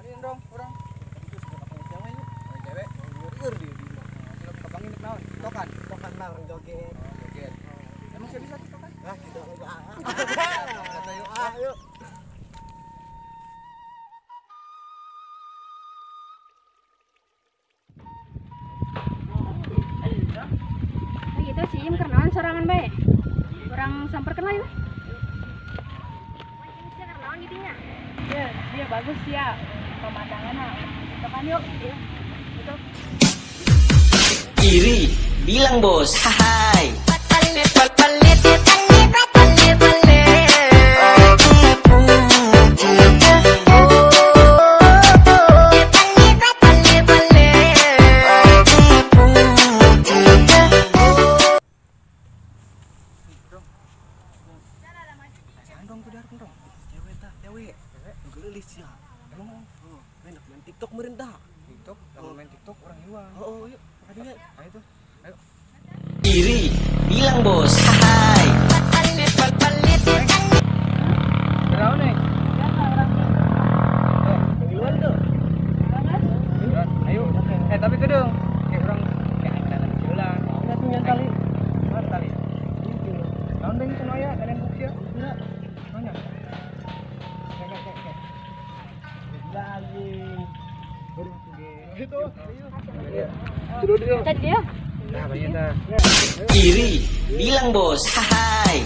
Kalian dong, orang. Itu sudah kapang cewek yuk. Cewek. Liur dia di. Film kapang ini naon? Tokan. Tokan bareng joget. Joget. Emang saya bisa tokan? Nah, kita enggak. Ayo. Gitu sih, kenalan sorangan bae. Orang samper kenal ya. Dia kenalan gitunya. Dia bagus ya. Pemandangannya. Kita kan yuk. Ya. Itu. Iri, bilang bos, hai. Main TikTok merintah. TikTok, main TikTok orang Iwan. Oh, yuk. Ayo tuh. Ayo. Iri, bilang bos, hai. Berapa nih? Yang di luar tuh. Ayo. Tapi kedung. Kayak orang kayak jalan jalan. Enggak punya tali. Mana tali? Tahun deng sono ya, kalian bukti ya? Enggak. Mana? Kayak. Lagi. Itu. Dulu. Tadi dia. Nah, banyak Iri, bilang bos, hai.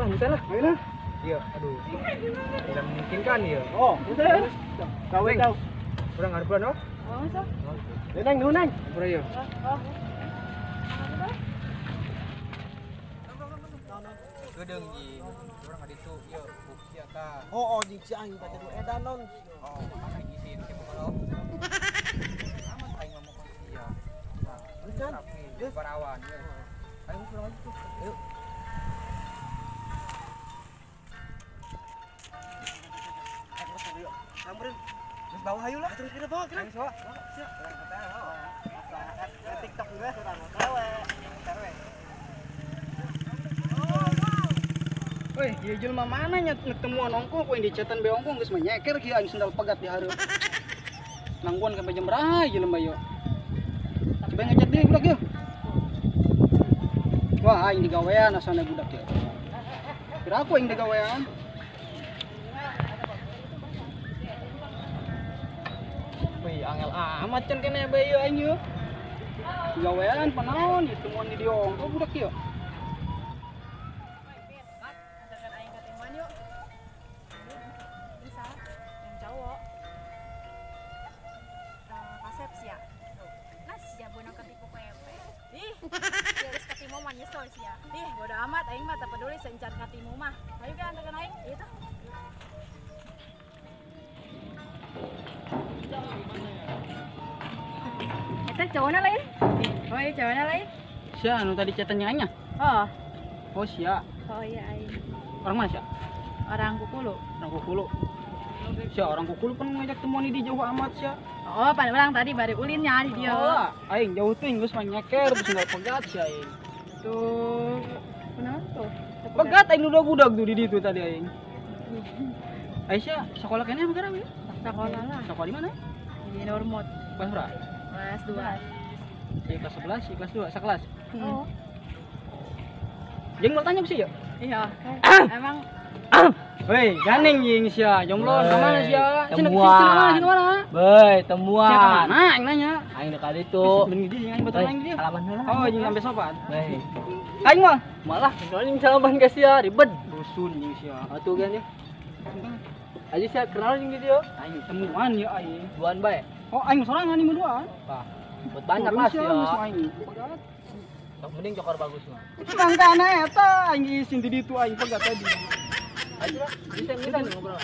Bisa lah. Iya, aduh. Tidak memungkinkan ya. Oh, bisa ya. Kawin. Kurang ada bulan, oh? Oh, so. Neng, neng. Pura ya. Gedeng ji. Kurang ada itu, ya. Bukti ata. Oh, di ciang pada lu edan non. Oh, makanya gisin ke kalau. Aman aing ngomong ke dia. Nah, kan? Barawan. Ayo pulang aja tuh. Ayo. Samperin. Terus bawah ayo lah. Terus kita bawa kira. Ayo, siap. Kurang kata. Oh. TikTok juga kurang cewek. Woi, dia jelema mana nya ketemuan ongko ko yang dicetan be ongko geus mah nyeker kieu aing sendal pegat di hareup. Nangguan sampai jam berapa jelema yo. Coba ngechat deui budak yo. Wah, aing digawean asana budak yo. Kira aku yang digawean. Wih, angel amat can kene bae yo aing yo. Gawean panaon ditemuan di ongko budak yo. Nyesel sih ya. Ih, bodo amat aing mah tak peduli sencan katimu mah. Ayo kan antarkan aing. Itu. Eta cowoknya lain? Oh iya cowoknya lain. Sia anu tadi chatnya anya. Oh. Oh sia. Oh iya aing. Orang mana sia? Orang Kukulu. Orang Kukulu. Sia orang Kukulu pun ngajak temuan di jauh amat sia. Oh, pada orang tadi bari ulinnya di dia. Oh, aing jauh tuh geus mah nyeker terus enggak pegat sia aing. Tuh. Kenapa tuh? Pegat aing udah budak tuh di ditu tadi aing. Aisyah, sekolah kene apa sekarang ya? Sekolah lah. Sekolah di mana? Di Normot. Kelas berapa? Kelas 2. Si kelas 11, si kelas 2, sekelas. Oh. Jeng mau tanya sih ya? Iya. Emang Woi, ganeng jing sia, jomblo ke mana sia? Temuan. Sini mana? Beuy, Sia temuan. mana? Aing nanya. Aing dekat itu. Bener dia yang betul aing dia. Salaman heula. Oh, jeung sampai sopan. Beuy. Aing mah Malah kenalin salaman ke sia, ribet. rusun jeung sia. Atuh gan ya. Aja sia kenal jeung dia. Aing temuan ya aing. Duaan bae. Oh, aing sorangan di duaan. Tah. Buat banyak lah sia. Aing. Pegat. Mending cokor bagus mah. Mangkana eta aing isin di ditu aing pegat tadi. Aja lah, bisa nih ngobrol.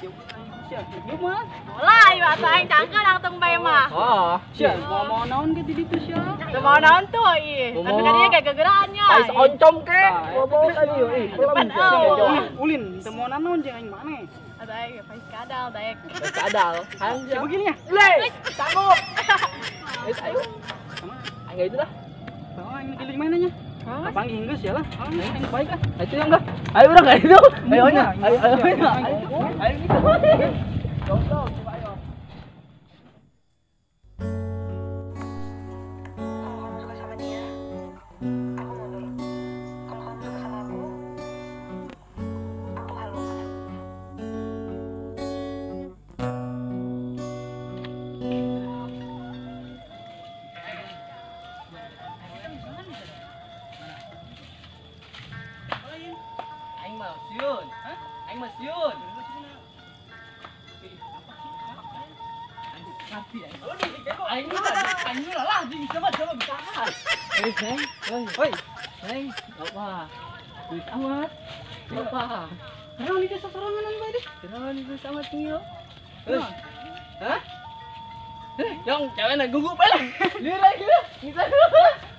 sia. Yuk mah. Mulai bahasa aing cangkel langsung bae mah. Oh, sia mau naon ke di ditu sia. Teu mau naon tuh ih. Atuh kan ieu kayak gegeraannya. Ais oncom ke. Ngomong tadi yuk. Depan Ulin, teu mau naon jeung aing mane. Atuh aing pais kadal daek. Kadal. Hang sia begini ya. Le, sanggup. Ayo. Sama. Ayo itu dah. Oh, ini giling mainannya. Panggil Inggris ya lah. Ayo baik lah. Itu yang enggak. Ayo udah enggak itu. Ayo nya. Ayo. Ayo gitu. Go. Ayo. Aing mah siun. Aing lah anjing coba bisa. Hei, Neng. Apa? Duit amat. Apa? Kenapa nih sasaran bae deh? Kenapa nih duit amat tinggal? Hah? Yang cewek nak gugup bae. Lihat lagi lah.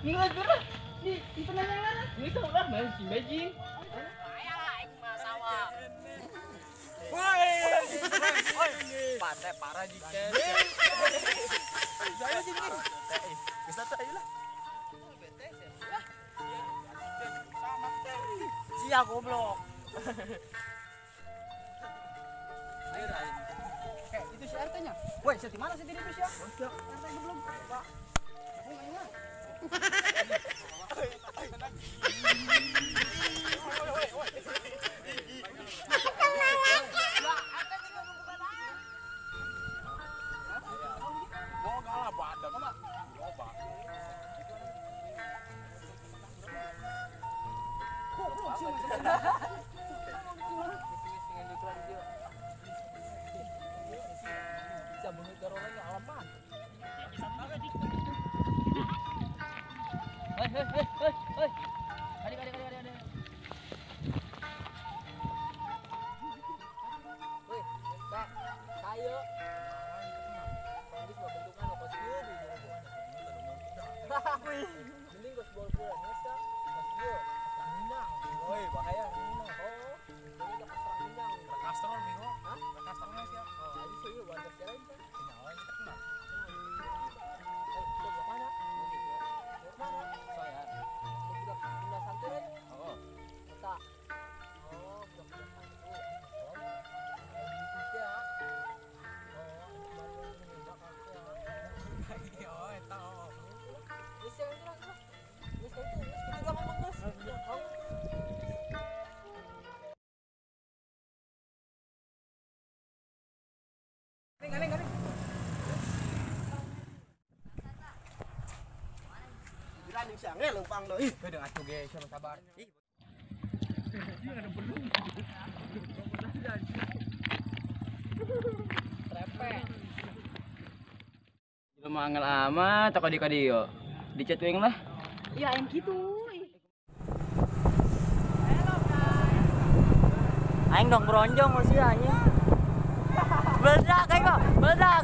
Ngilang gerak. Di penanyanan. Ini tuh lah main si Magic. Pantai parah jika. Saya jadi bisa tak ayo lah. Siap goblok. Ayo dah. Itu si RT nya. Woi, di mana sih itu sih? RT belum. Pak. Aku enggak ingat. Mending gua sebol pulang nyesa. Pas dia perang Minang. Woi, bahaya Minang. Oh. Jadi ke perang Minang. Kastrol bingo. Hah? Kastrolnya sih. Oh, aja sih yuk warga sekarang kan. Kenal kita kenal. Coba mana? Mana? Saya. Udah pindah santur aja. Oh. Kita. Oh, udah pindah santur. Oh. Gitu sih ya. Oh, eta. Bisa itu. Bisa kita ngomong terus. Galing. Bilangin siya lempang lo. Ih, udah atuh ge, siapa sabar. Ih. Lu manggal amat toko di kadio. Dicatuing lah. Ya yang gitu. Aing dong beronjong sih anjing. Meledak aing kok, meledak.